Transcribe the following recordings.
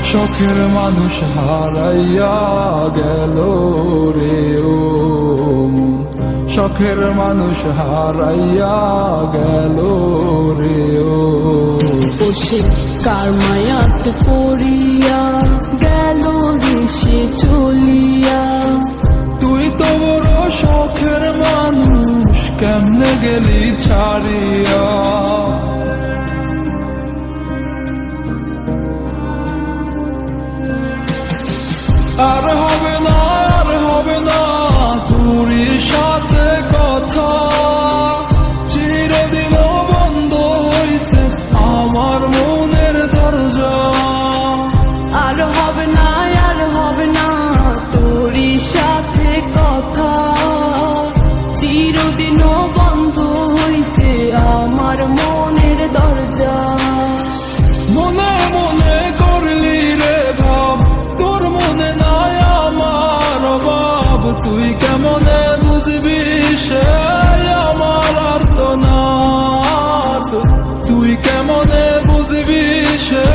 শখের মানুষ হারাইয়া গেল রে ও মন, শখের মানুষ হারাইয়া গেল রে ও। সে কার মায়াত পড়িয়া গেল রে সে চলিয়া। তুই তো বড় শখের মানুষ, কেমনে গেলি ছাড়িয়া। আর হবে না, আর হবে না তোর সাথে কথা, চিরদিন বন্ধ হইছে আমার মনের দরজা। আর হবে না, আর হবে না তোর সাথে কথা, চিরদিনও বন্ধ হইছে আমার মনের দরজা। মনে মনে করলি রে ভাব, তোর মনে নাই আমার অভাব। তুই কেমনে বুঝবি সে আমার আর্তনাদ, তুই কেমনে বুঝবি সে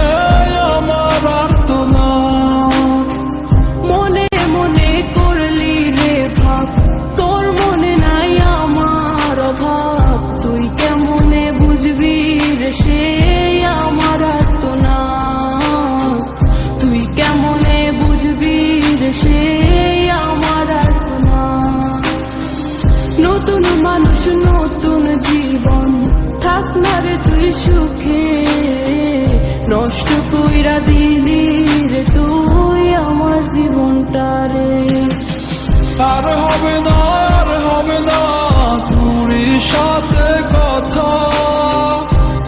আমার আর্তনাদ। মনে মনে করলি রে ভাব, তোর মনে নাই আমার অভাব। তুই কেমনে বুঝবি রে সে আমার আর্তনাদ, তুই কেমনে বুঝবি রে সে আমার আর্তনাদ। নতুন মানুষ নতুন জীবন, থাক না রে তুই সুখে, নষ্ট কইরা দিলি রে তুই আমার জীবনটা রে। আর হবে না, আর হবে না তোর সাথে কথা,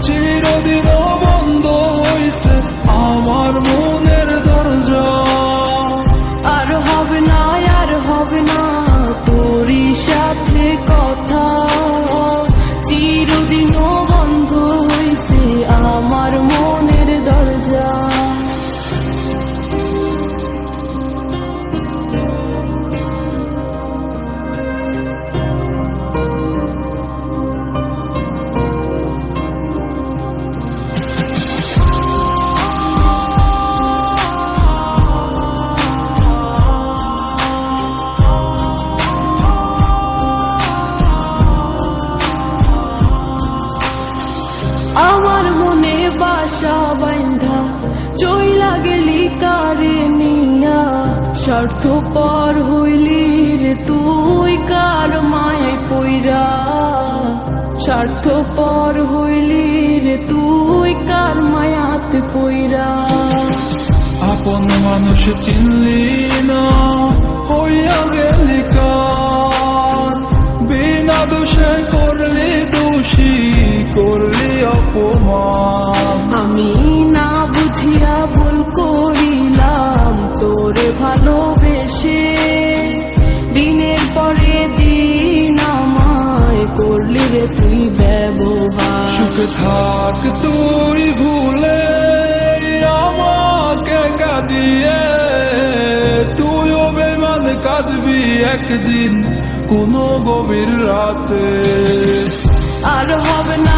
চিরদিন বন্ধ হইছে আমার মনের দরজা। আর হবে না, আর হবে না তোর সাথে কথা, চিরদিনও বন্ধ হইছে আমার মনের দরজা। আমার মনে বাসা বাইন্ধা চইলা গেলি কারে নিয়া, স্বার্থপর হইলি রে তুই কার মায়ায় পইরা। স্বার্থপর হইলি রে তুই কার মায়াতে পইরা। আপন মানুষ চিনলি না, হইয়া গেলি কার, বিনা দোষে করলি দোষী, করলি অপমান। আমি না বুঝিয়া ভুল করিলাম তোরে ভালোবেসে, দিনের পরে দিন আমায় করলি রে তুই ব্যবহার। সুখে থাক তুই ভুলে আমাকে কাঁদিয়ে, তুইও বেমান কাঁদবি একদিন কোনো গভীর রাতে। আর হবে না,